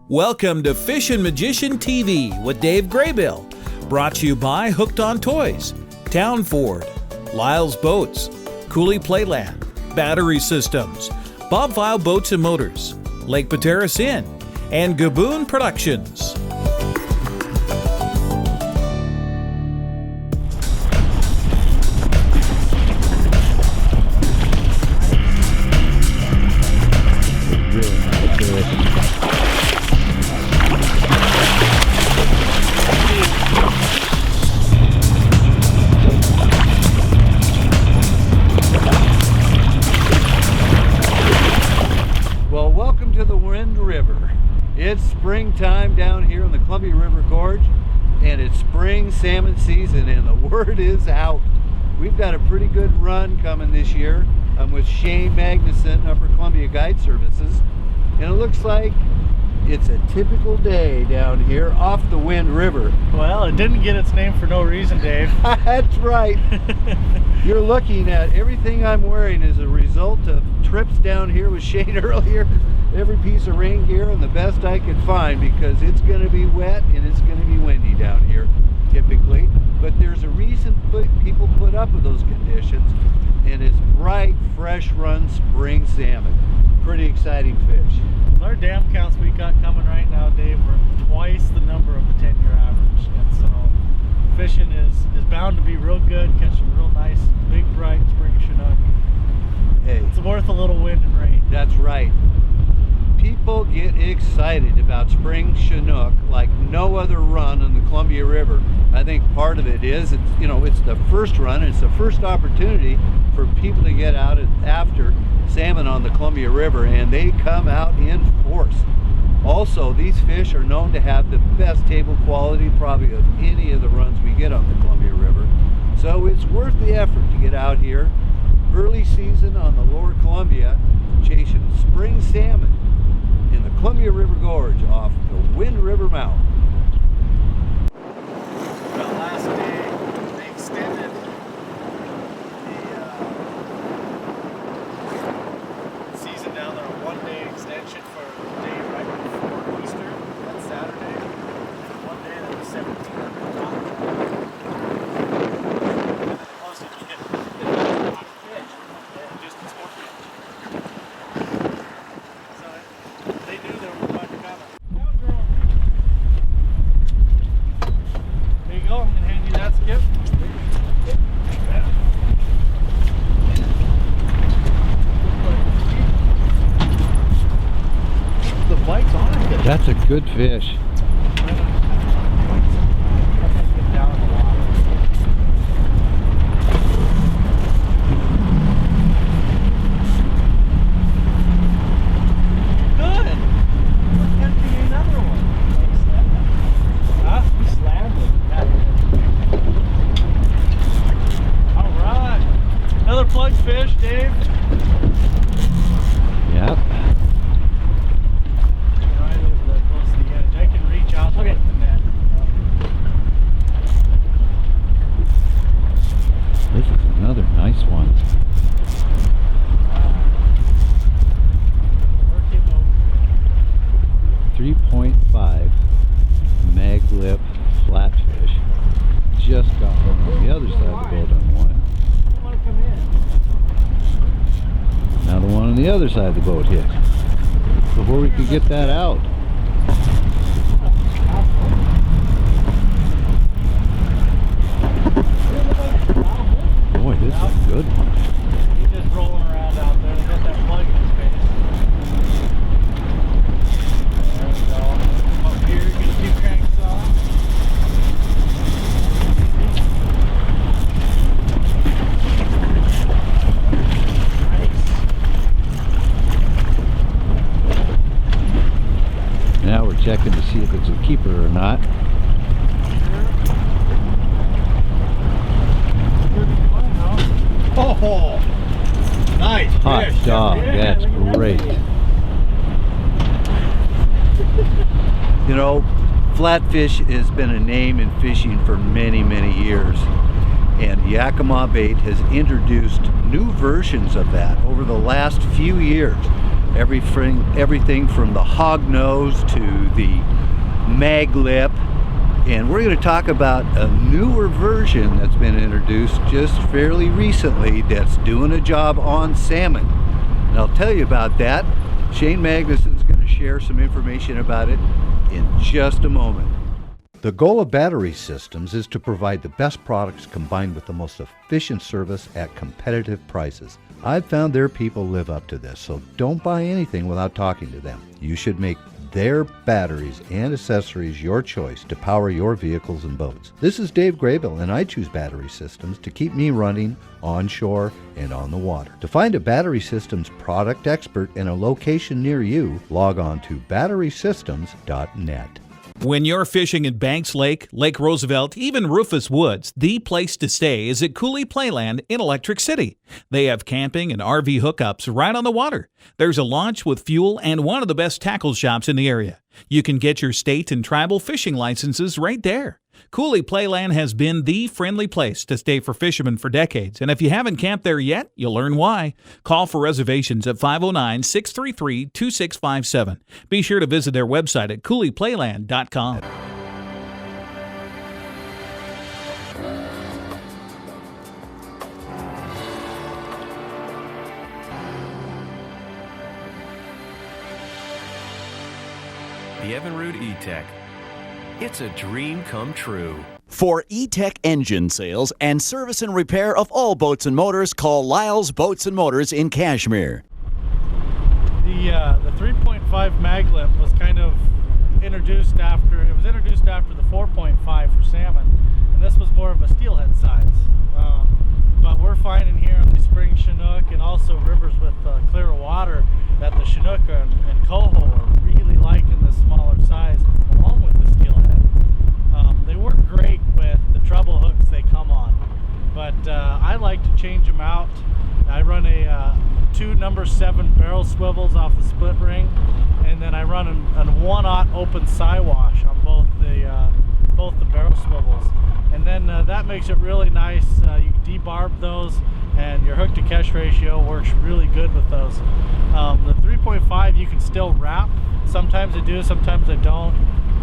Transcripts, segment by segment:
Welcome to Fishin Magician TV with Dave Graybill, brought to you by Hooked on Toys, Town Ford, Lyle's Boats, Cooley Playland, Battery Systems, Bob Vile Boats and Motors, Lake Pateros Inn, and Gaboon Productions. It's springtime down here in the Columbia River Gorge, and it's spring salmon season, and the word is out. We've got a pretty good run coming this year. I'm with Shane Magnuson, Upper Columbia Guide Services, and it looks like it's a typical day down here off the Wind River. Well, it didn't get its name for no reason, Dave. That's right. You're looking at everything I'm wearing as a result of trips down here with Shane earlier. Every piece of rain gear and the best I could find, because it's going to be wet and it's going to be windy down here typically. But there's a reason people put up with those conditions, and it's bright, fresh run spring salmon. Pretty exciting fish. Our dam counts we got coming right now, Dave, we're twice the number of the 10-year average. And so fishing is bound to be real good, catch some real nice, big, bright spring Chinook. Hey, it's worth a little wind and rain. That's right. People get excited about spring Chinook like no other run on the Columbia River. I think part of it is, it's the first run, it's the first opportunity for people to get out after salmon on the Columbia River, and they come out in force. Also, these fish are known to have the best table quality probably of any of the runs we get on the Columbia River. So it's worth the effort to get out here early season on the lower Columbia, chasing spring salmon in the Columbia River Gorge off the Wind River mouth. Well, last day they extended the season down there, a one-day extension for the day right before Easter. That's Saturday. One day that was 1,700 tons. And then they posted you get fish, and just a scorpion. So they knew there was a bunch coming. Now, girl. There you go. I'm gonna hand you that, Skip. The bite's on it. That's a good fish. Fish, Dave. Yep. Right over close to the edge. I can reach out with the net. This is another nice one. 3.5 mag lip flatfish. Just got one on the other side of the boat on one. Now the one on the other side of the boat hit before we could get that out. Boy, this is a good one. He's just rolling around out there. They got that plug in his face. There we go. Come up here, get a few cranks on. Now we're checking to see if it's a keeper or not. Oh, nice Hot fish. dog, Yeah, that's great. You know, flatfish has been a name in fishing for many, many years. And Yakima Bait has introduced new versions of that over the last few years. everything from the hog nose to the mag lip. And we're going to talk about a newer version that's been introduced just fairly recently that's doing a job on salmon. And I'll tell you about that. Shane Magnuson is going to share some information about it in just a moment. The goal of Battery Systems is to provide the best products combined with the most efficient service at competitive prices. I've found their people live up to this, so don't buy anything without talking to them. You should make their batteries and accessories your choice to power your vehicles and boats. This is Dave Graybill, and I choose Battery Systems to keep me running onshore and on the water. To find a Battery Systems product expert in a location near you, log on to batterysystems.net. When you're fishing in Banks Lake, Lake Roosevelt, even Rufus Woods, the place to stay is at Coulee Playland in Electric City. They have camping and RV hookups right on the water. There's a launch with fuel and one of the best tackle shops in the area. You can get your state and tribal fishing licenses right there. Coulee Playland has been the friendly place to stay for fishermen for decades, and if you haven't camped there yet, you'll learn why. Call for reservations at 509-633-2657. Be sure to visit their website at couleeplayland.com. The Evinrude E-Tech. It's a dream come true. For E-Tech engine sales and service and repair of all boats and motors, call Lyle's Boats and Motors in Kashmir. The 3.5 mag lip was kind of introduced after the 4.5 for salmon, and this was more of a steelhead size. But we're finding here on the spring Chinook and also rivers with clearer water that the Chinook and coho are really liking the smaller size along with the steelhead. They work great with the treble hooks they come on, but I like to change them out. I run a 2 number 7 barrel swivels off the split ring, and then I run a 1/0 open siwash on both the barrel swivels, and then that makes it really nice. You debarb those, and your hook to catch ratio works really good with those. The 3.5 you can still wrap. Sometimes I do, sometimes I don't.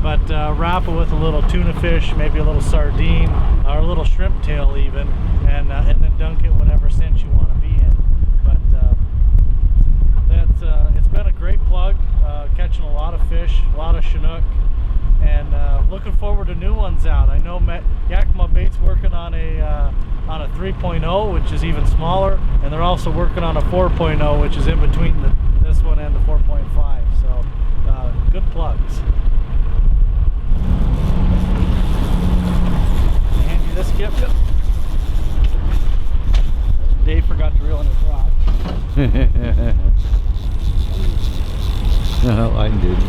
But wrap it with a little tuna fish, maybe a little sardine, or a little shrimp tail even, and then dunk it whatever sense you want to be in. But it's been a great plug, catching a lot of fish, a lot of Chinook, and looking forward to new ones out. I know Yakima Bait's working on a 3.0, which is even smaller, and they're also working on a 4.0, which is in between this one and the 4.5. So good plugs. Hand you this, Skip? Yep. Dave forgot to reel in his rod. No, I didn't.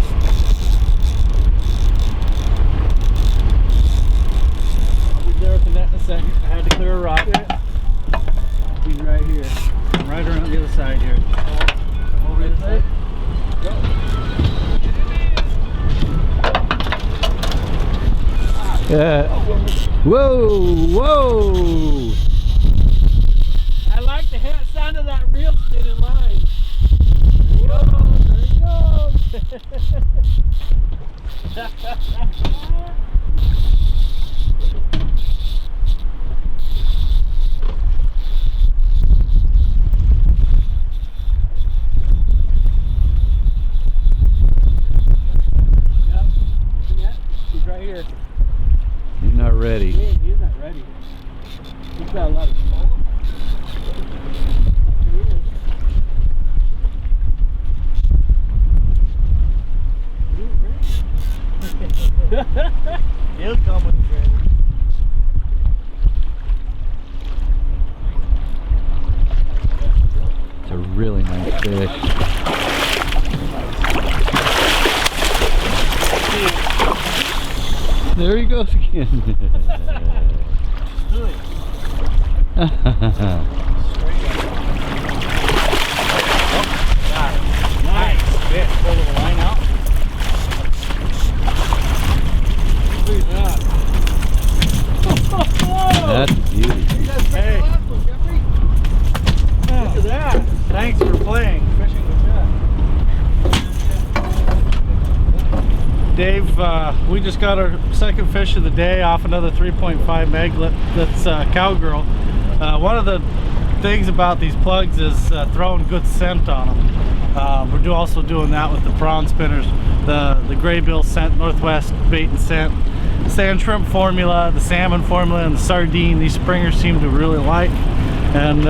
I'll be there with the net in a second. I had to clear a rock. He's right here. I'm right around the other side here. Come over this way. Go. Whoa! I like the sound of that reel spinning line. There he goes. He's right here. He's not ready. He's not ready. He's got a lot of smoke. He'll come when he's ready. It's a really nice fish. There he goes again. Nice fish. Pull the line out. Look at that. That's a beauty. Hey. Look at that. Thanks for playing. Fishing with Jeff. Dave, we just got our second fish of the day off another 3.5 maglet. That's cowgirl. One of the things about these plugs is throwing good scent on them. We're also doing that with the prawn spinners, the Graybill scent, Northwest bait and scent, sand shrimp formula, the salmon formula, and the sardine. These springers seem to really like. And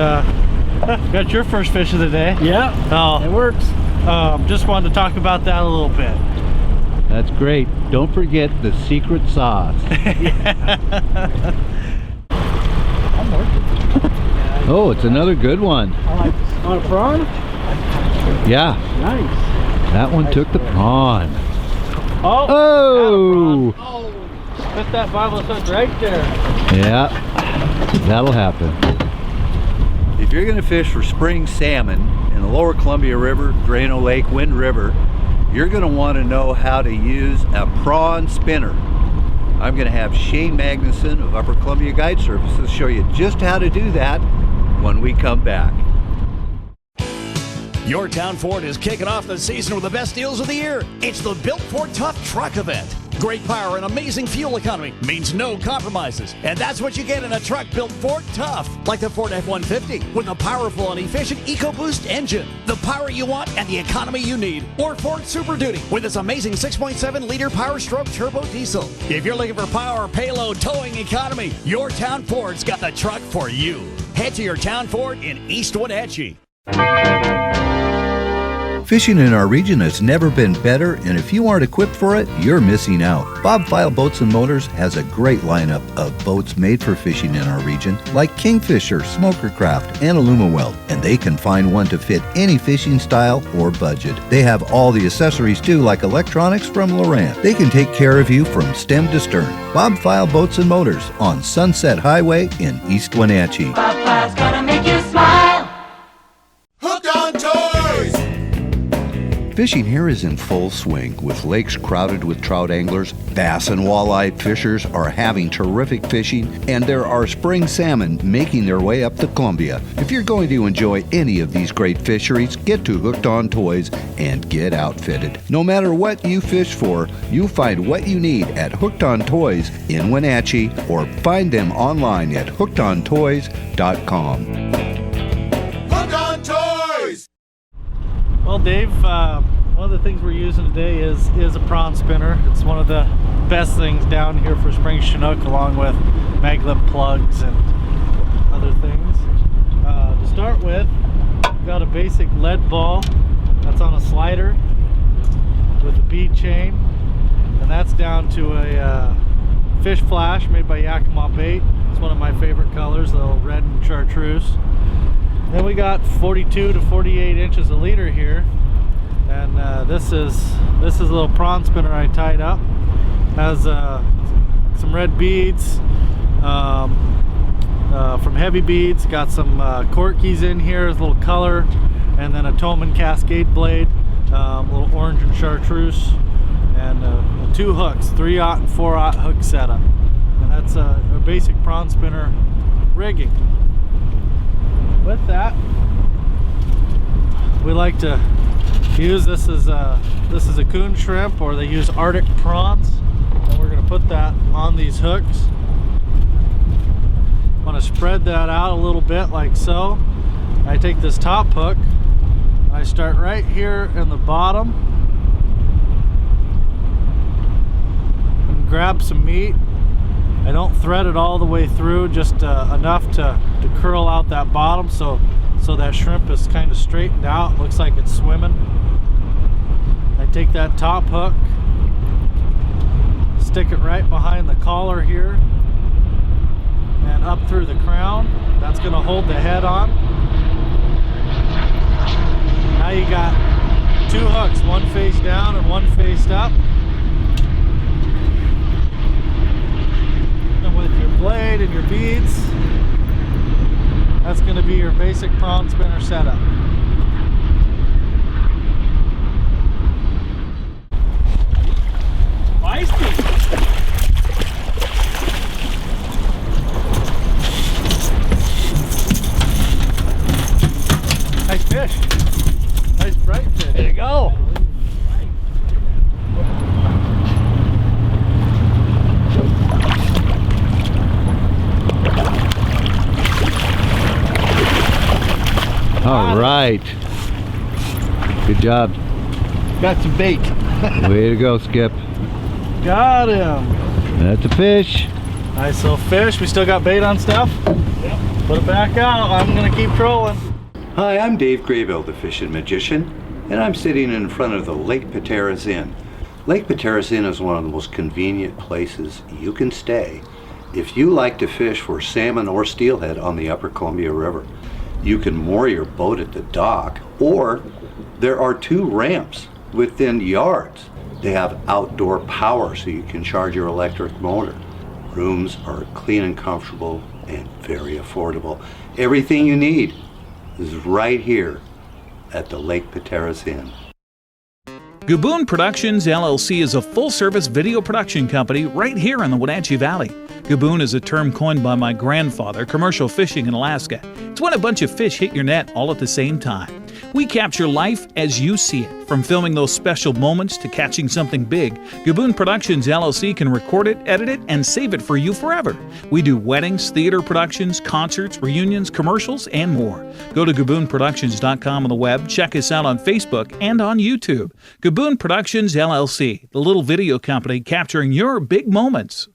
got your first fish of the day. Yeah, it works. Just wanted to talk about that a little bit. That's great. Don't forget the secret sauce. I'm working. Oh, it's another good one. I like this. On a prawn? Yeah, Nice. that one took the prawn. Oh! Oh! Put that bottle hook right there. Yeah, that'll happen. If you're going to fish for spring salmon in the lower Columbia River, Drano Lake, Wind River, you're going to want to know how to use a prawn spinner. I'm going to have Shane Magnuson of Upper Columbia Guide Services show you just how to do that when we come back. Your Town Ford is kicking off the season with the best deals of the year. It's the Built Ford Tough Truck Event. Great power and amazing fuel economy means no compromises. And that's what you get in a truck built Ford Tough, like the Ford F-150, with a powerful and efficient EcoBoost engine. The power you want and the economy you need. Or Ford Super Duty, with its amazing 6.7-liter Power Stroke Turbo Diesel. If you're looking for power, payload, towing economy, your Town Ford's got the truck for you. Head to your Town Ford in East Wenatchee. Fishing in our region has never been better, and if you aren't equipped for it, you're missing out. Bob File Boats and Motors has a great lineup of boats made for fishing in our region, like Kingfisher, Smokercraft, and Alumaweld, and they can find one to fit any fishing style or budget. They have all the accessories too, like electronics from Lowrance. They can take care of you from stem to stern. Bob File Boats and Motors on Sunset Highway in East Wenatchee. Bob File's gonna make you smile. Hooked on Toys! Fishing here is in full swing, with lakes crowded with trout anglers. Bass and walleye fishers are having terrific fishing, and there are spring salmon making their way up the Columbia. If you're going to enjoy any of these great fisheries, get to Hooked on Toys and get outfitted. No matter what you fish for, you'll find what you need at Hooked on Toys in Wenatchee, or find them online at hookedontoys.com. Hooked on Toys! Well, Dave, one of the things we're using today is a prawn spinner. It's one of the best things down here for spring Chinook, along with maglet plugs and other things. To start with, we've got a basic lead ball that's on a slider with a bead chain, and that's down to a fish flash made by Yakima Bait. It's one of my favorite colors, the little red and chartreuse. Then we got 42 to 48 inches a leader here, and this is a little prawn spinner I tied up. Has some red beads from Heavy Beads. Got some Corkies in here, a little color, and then a Toman Cascade blade, a little orange and chartreuse, and 2 hooks, 3/0 and 4/0 hook setup. And that's a basic prawn spinner rigging. With that, we like to use this is a coon shrimp, or they use Arctic prawns, and we're going to put that on these hooks. I want to spread that out a little bit like so. I take this top hook and I start right here in the bottom and grab some meat. I don't thread it all the way through, just enough to curl out that bottom so that shrimp is kind of straightened out, looks like it's swimming. I take that top hook, stick it right behind the collar here and up through the crown. That's going to hold the head on. Now you got 2 hooks, one face down and one face up. With your blade and your beads, that's going to be your basic prawn spinner setup. Nice fish. Nice bright fish. There you go. right. Good job. Got some bait. Way to go, Skip. Got him. That's a fish. Nice little fish. We still got bait on stuff? Yep. Put it back out. I'm gonna keep trolling. Hi, I'm Dave Graybill, the Fishin Magician, and I'm sitting in front of the Lake Pateros Inn. Lake Pateros Inn is one of the most convenient places you can stay if you like to fish for salmon or steelhead on the Upper Columbia River. You can moor your boat at the dock, or there are 2 ramps within yards. They have outdoor power so you can charge your electric motor. Rooms are clean and comfortable and very affordable. Everything you need is right here at the Lake Pateros Inn. Gaboon Productions LLC is a full-service video production company right here in the Wenatchee Valley. Gaboon is a term coined by my grandfather, commercial fishing in Alaska. It's when a bunch of fish hit your net all at the same time. We capture life as you see it, from filming those special moments to catching something big. Gaboon Productions LLC can record it, edit it, and save it for you forever. We do weddings, theater productions, concerts, reunions, commercials, and more. Go to GaboonProductions.com on the web, check us out on Facebook and on YouTube. Gaboon Productions LLC, the little video company capturing your big moments.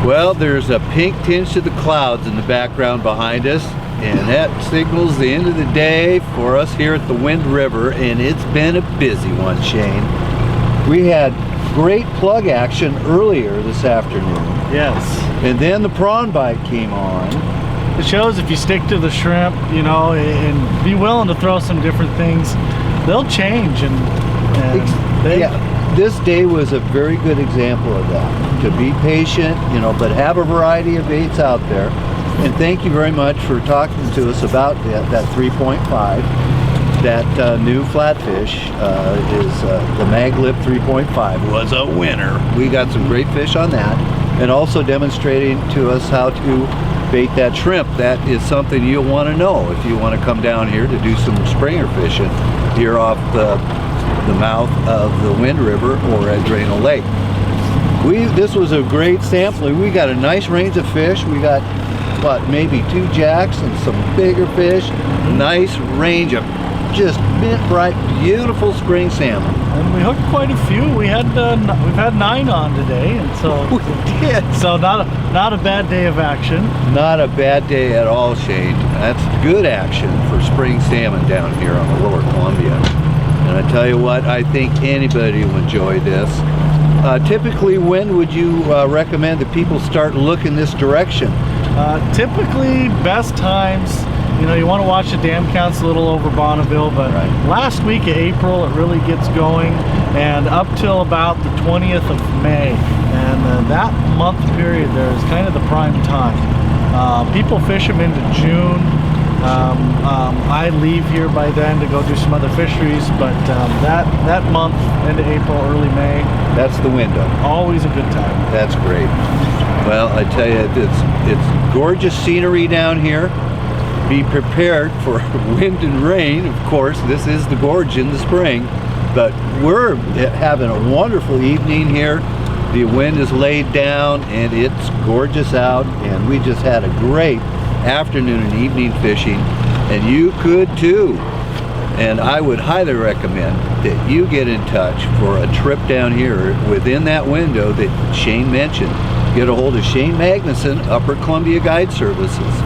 Well, there's a pink tinge to the clouds in the background behind us, and that signals the end of the day for us here at the Wind River, and it's been a busy one, Shane. We had great plug action earlier this afternoon. Yes. And then the prawn bite came on. It shows if you stick to the shrimp, you know, and be willing to throw some different things, they'll change. This day was a very good example of that. To be patient, you know, but have a variety of baits out there. And thank you very much for talking to us about that 3.5. That new flatfish is the Maglip 3.5 was a winner. We got some great fish on that, and also demonstrating to us how to bait that shrimp. That is something you'll want to know if you want to come down here to do some springer fishing here off the mouth of the Wind River or at Drano Lake. This was a great sampling. We got a nice range of fish. We got, what, maybe 2 jacks and some bigger fish. Nice range of just mint bright, beautiful spring salmon. And we hooked quite a few. We've had 9 on today, and so we did. So not a bad day of action. Not a bad day at all, Shane. That's good action for spring salmon down here on the Lower Columbia. And I tell you what, I think anybody will enjoy this. Typically, when would you recommend that people start looking this direction? Typically, best times, you know, you want to watch the dam counts a little over Bonneville, but last week of April it really gets going, and up till about the 20th of May. And that month period there is kind of the prime time. People fish them into June. I leave here by then to go do some other fisheries, but that month, into April, early May, that's the window. Always a good time. That's great. Well, I tell you, it's gorgeous scenery down here. Be prepared for wind and rain. Of course, this is the gorge in the spring, but we're having a wonderful evening here. The wind is laid down and it's gorgeous out, and we just had a great afternoon and evening fishing, and you could too. And I would highly recommend that you get in touch for a trip down here within that window that Shane mentioned. Get a hold of Shane Magnuson, Upper Columbia Guide Services,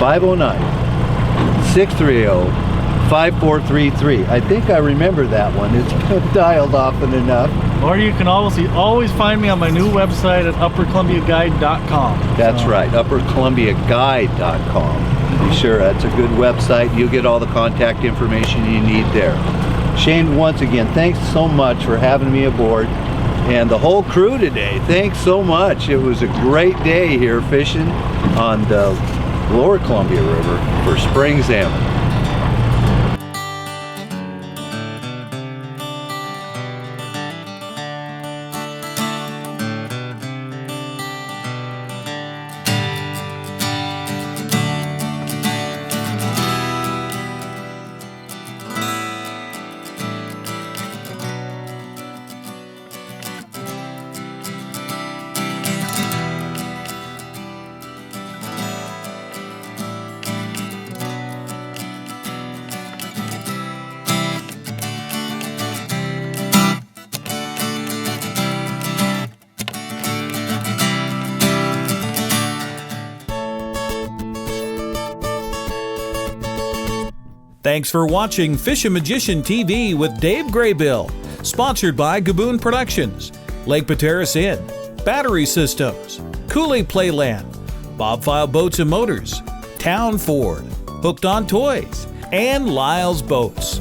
509-630-5855. 5433. I think I remember that one. It's dialed often enough. Or you can always find me on my new website at uppercolumbiaguide.com. That's right, uppercolumbiaguide.com. Be sure, that's a good website. You'll get all the contact information you need there. Shane, once again, thanks so much for having me aboard. And the whole crew today, thanks so much. It was a great day here fishing on the Lower Columbia River for spring salmon. Thanks for watching Fishin Magician TV with Dave Graybill, sponsored by Gaboon Productions, Lake Pateros Inn, Battery Systems, Coulee Playland, Bobfile Boats and Motors, Town Ford, Hooked on Toys, and Lyle's Boats.